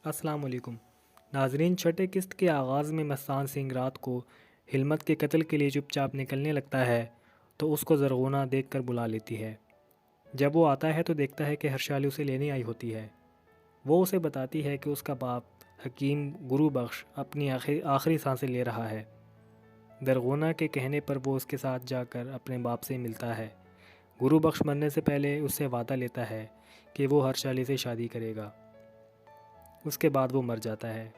السلام علیکم ناظرین، چھٹے قسط کے آغاز میں مستان سنگھ رات کو ہلمت کے قتل کے لیے چپ چاپ نکلنے لگتا ہے تو اس کو زرغونہ دیکھ کر بلا لیتی ہے۔ جب وہ آتا ہے تو دیکھتا ہے کہ ہرشالی اسے لینے آئی ہوتی ہے۔ وہ اسے بتاتی ہے کہ اس کا باپ حکیم گرو بخش اپنی آخری سانسیں لے رہا ہے۔ زرغونہ کے کہنے پر وہ اس کے ساتھ جا کر اپنے باپ سے ملتا ہے۔ گرو بخش مرنے سے پہلے اس سے وعدہ لیتا ہے کہ وہ ہرشالی سے شادی کرے گا۔ اس کے بعد وہ مر جاتا ہے۔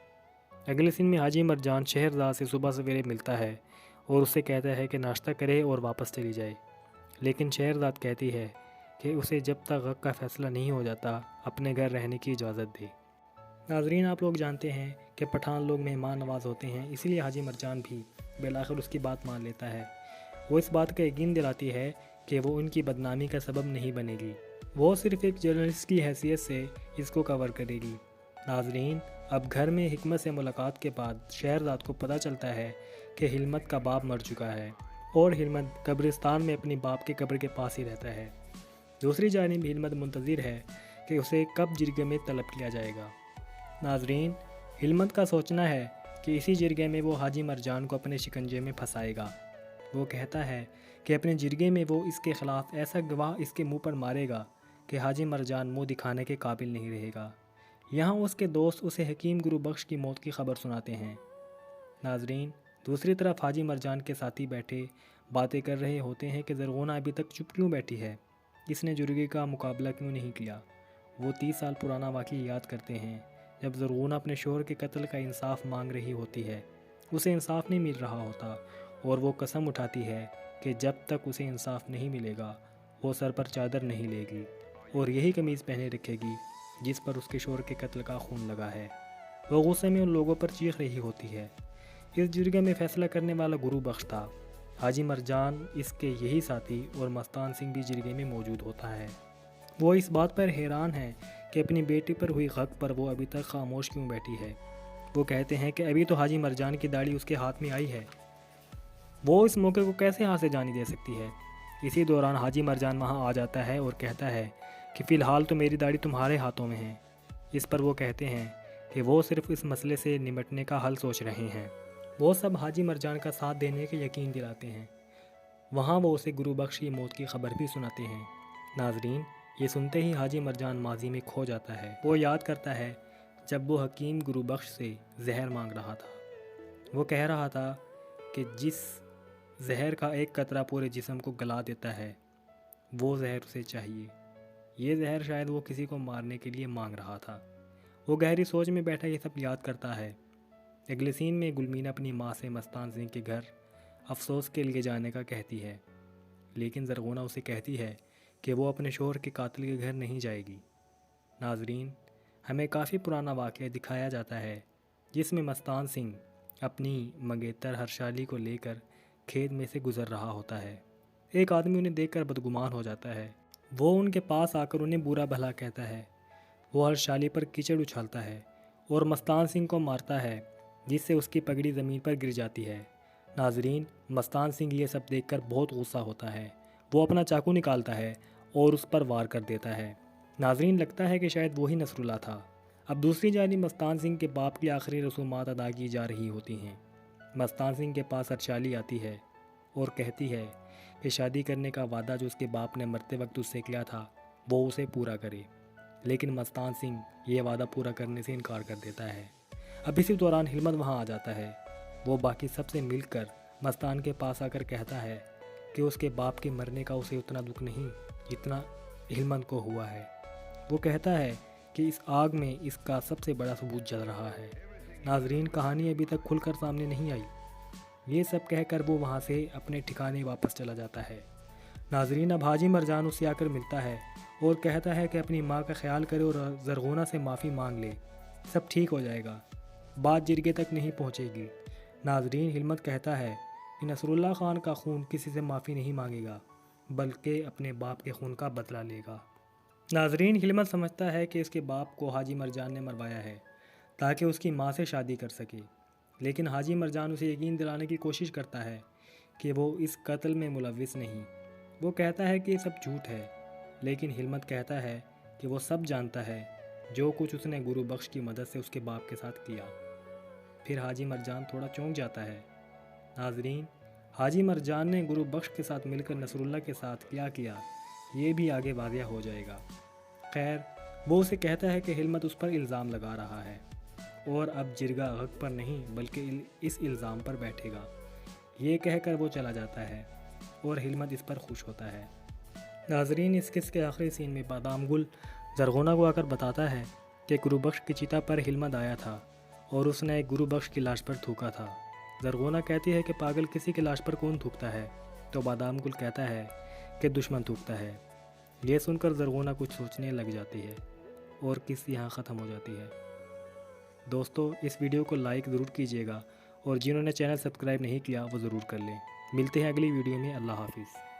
اگلے دن میں حاجی مرجان شہرزاد سے صبح سویرے ملتا ہے اور اسے کہتا ہے کہ ناشتہ کرے اور واپس چلی جائے، لیکن شہرزاد کہتی ہے کہ اسے جب تک حق کا فیصلہ نہیں ہو جاتا اپنے گھر رہنے کی اجازت دے۔ ناظرین، آپ لوگ جانتے ہیں کہ پٹھان لوگ مہمان نواز ہوتے ہیں، اسی لیے حاجی مرجان بھی بالآخر اس کی بات مان لیتا ہے۔ وہ اس بات کا یقین دلاتی ہے کہ وہ ان کی بدنامی کا سبب نہیں بنے گی، وہ صرف ایک جرنلسٹ کی حیثیت سے اس کو کور کرے گی۔ ناظرین، اب گھر میں حکمت سے ملاقات کے بعد شہرزاد کو پتہ چلتا ہے کہ ہلمت کا باپ مر چکا ہے اور ہلمت قبرستان میں اپنی باپ کے قبر کے پاس ہی رہتا ہے۔ دوسری جانب ہلمت منتظر ہے کہ اسے کب جرگے میں طلب کیا جائے گا۔ ناظرین، ہلمت کا سوچنا ہے کہ اسی جرگے میں وہ حاجی مرجان کو اپنے شکنجے میں پھنسائے گا۔ وہ کہتا ہے کہ اپنے جرگے میں وہ اس کے خلاف ایسا گواہ اس کے منہ پر مارے گا کہ حاجی مرجان منہ دکھانے کے قابل نہیں رہے گا۔ یہاں اس کے دوست اسے حکیم گرو بخش کی موت کی خبر سناتے ہیں۔ ناظرین، دوسری طرف حاجی مرجان کے ساتھی بیٹھے باتیں کر رہے ہوتے ہیں کہ زرغونہ ابھی تک چپ کیوں بیٹھی ہے، اس نے جرگے کا مقابلہ کیوں نہیں کیا۔ وہ 30 سال پرانا واقعہ یاد کرتے ہیں جب زرغونہ اپنے شوہر کے قتل کا انصاف مانگ رہی ہوتی ہے۔ اسے انصاف نہیں مل رہا ہوتا اور وہ قسم اٹھاتی ہے کہ جب تک اسے انصاف نہیں ملے گا وہ سر پر چادر نہیں لے گی اور یہی قمیض پہنے رکھے گی جس پر اس کے شوہر کے قتل کا خون لگا ہے۔ وہ غصے میں ان لوگوں پر چیخ رہی ہوتی ہے۔ اس جرگے میں فیصلہ کرنے والا گرو بخش تھا۔ حاجی مرجان، اس کے یہی ساتھی اور مستان سنگھ بھی جرگے میں موجود ہوتا ہے۔ وہ اس بات پر حیران ہے کہ اپنی بیٹی پر ہوئی غگ پر وہ ابھی تک خاموش کیوں بیٹھی ہے۔ وہ کہتے ہیں کہ ابھی تو حاجی مرجان کی داڑھی اس کے ہاتھ میں آئی ہے، وہ اس موقع کو کیسے ہاتھ سے جانے دے سکتی ہے۔ اسی دوران حاجی مرجان وہاں آ جاتا ہے اور کہتا ہے کہ فی الحال تو میری داڑھی تمہارے ہاتھوں میں ہے۔ اس پر وہ کہتے ہیں کہ وہ صرف اس مسئلے سے نمٹنے کا حل سوچ رہے ہیں۔ وہ سب حاجی مرجان کا ساتھ دینے کے یقین دلاتے ہیں۔ وہاں وہ اسے گرو بخش کی موت کی خبر بھی سناتے ہیں۔ ناظرین، یہ سنتے ہی حاجی مرجان ماضی میں کھو جاتا ہے۔ وہ یاد کرتا ہے جب وہ حکیم گرو بخش سے زہر مانگ رہا تھا۔ وہ کہہ رہا تھا کہ جس زہر کا ایک قطرہ پورے جسم کو گلا دیتا ہے وہ زہر اسے چاہیے۔ یہ زہر شاید وہ کسی کو مارنے کے لیے مانگ رہا تھا۔ وہ گہری سوچ میں بیٹھا یہ سب یاد کرتا ہے۔ اگلے سین میں گلمینہ اپنی ماں سے مستان سنگھ کے گھر افسوس کے لیے جانے کا کہتی ہے، لیکن زرغونہ اسے کہتی ہے کہ وہ اپنے شوہر کے قاتل کے گھر نہیں جائے گی۔ ناظرین، ہمیں کافی پرانا واقعہ دکھایا جاتا ہے جس میں مستان سنگھ اپنی منگیتر ہرشالی کو لے کر کھیت میں سے گزر رہا ہوتا ہے۔ ایک آدمی انہیں دیکھ کر بدگمان ہو جاتا ہے۔ وہ ان کے پاس آ کر انہیں برا بھلا کہتا ہے۔ وہ ہرشالی پر کیچڑ اچھالتا ہے اور مستان سنگھ کو مارتا ہے جس سے اس کی پگڑی زمین پر گر جاتی ہے۔ ناظرین، مستان سنگھ یہ سب دیکھ کر بہت غصہ ہوتا ہے۔ وہ اپنا چاقو نکالتا ہے اور اس پر وار کر دیتا ہے۔ ناظرین، لگتا ہے کہ شاید وہی نصر اللہ تھا۔ اب دوسری جانب مستان سنگھ کے باپ کی آخری رسومات ادا کی جا رہی ہوتی ہیں۔ مستان سنگھ کے پاس ہرشالی آتی ہے اور کہتی ہے کہ شادی کرنے کا وعدہ جو اس کے باپ نے مرتے وقت اس سے کیا تھا وہ اسے پورا کرے، لیکن مستان سنگھ یہ وعدہ پورا کرنے سے انکار کر دیتا ہے۔ اب اسی دوران ہلمت وہاں آ جاتا ہے۔ وہ باقی سب سے مل کر مستان کے پاس آ کر کہتا ہے کہ اس کے باپ کے مرنے کا اسے اتنا دکھ نہیں جتنا ہلمت کو ہوا ہے۔ وہ کہتا ہے کہ اس آگ میں اس کا سب سے بڑا ثبوت جل رہا ہے۔ ناظرین، کہانی ابھی تک کھل کر سامنے نہیں آئی۔ یہ سب کہہ کر وہ وہاں سے اپنے ٹھکانے واپس چلا جاتا ہے۔ ناظرین، اب حاجی مرجان اس سے آ کر ملتا ہے اور کہتا ہے کہ اپنی ماں کا خیال کرے اور زرغونہ سے معافی مانگ لے، سب ٹھیک ہو جائے گا، بات جرگے تک نہیں پہنچے گی۔ ناظرین، ہلمت کہتا ہے کہ نصر اللہ خان کا خون کسی سے معافی نہیں مانگے گا بلکہ اپنے باپ کے خون کا بدلہ لے گا۔ ناظرین، ہلمت سمجھتا ہے کہ اس کے باپ کو حاجی مرجان نے مروایا ہے تاکہ اس کی ماں سے شادی کر سکے، لیکن حاجی مرجان اسے یقین دلانے کی کوشش کرتا ہے کہ وہ اس قتل میں ملوث نہیں۔ وہ کہتا ہے کہ یہ سب جھوٹ ہے، لیکن ہلمت کہتا ہے کہ وہ سب جانتا ہے جو کچھ اس نے گرو بخش کی مدد سے اس کے باپ کے ساتھ کیا۔ پھر حاجی مرجان تھوڑا چونک جاتا ہے۔ ناظرین، حاجی مرجان نے گرو بخش کے ساتھ مل کر نصر اللہ کے ساتھ کیا یہ بھی آگے واضح ہو جائے گا۔ خیر، وہ اسے کہتا ہے کہ ہلمت اس پر الزام لگا رہا ہے اور اب جرگہ غگ پر نہیں بلکہ اس الزام پر بیٹھے گا۔ یہ کہہ کر وہ چلا جاتا ہے اور ہلمت اس پر خوش ہوتا ہے۔ ناظرین، اس قسط کے آخری سین میں بادام گل زرغونہ کو آ کر بتاتا ہے کہ گرو بخش کی چتا پر ہلمت آیا تھا اور اس نے ایک گرو بخش کی لاش پر تھوکا تھا۔ زرغونہ کہتی ہے کہ پاگل کسی کی لاش پر کون تھوکتا ہے؟ تو بادام گل کہتا ہے کہ دشمن تھوکتا ہے۔ یہ سن کر زرغونہ کچھ سوچنے لگ جاتی ہے اور قصہ یہاں ختم ہو جاتی ہے۔ دوستو، اس ویڈیو کو لائک ضرور کیجیے گا اور جنہوں نے چینل سبسکرائب نہیں کیا وہ ضرور کر لیں۔ ملتے ہیں اگلی ویڈیو میں۔ اللہ حافظ۔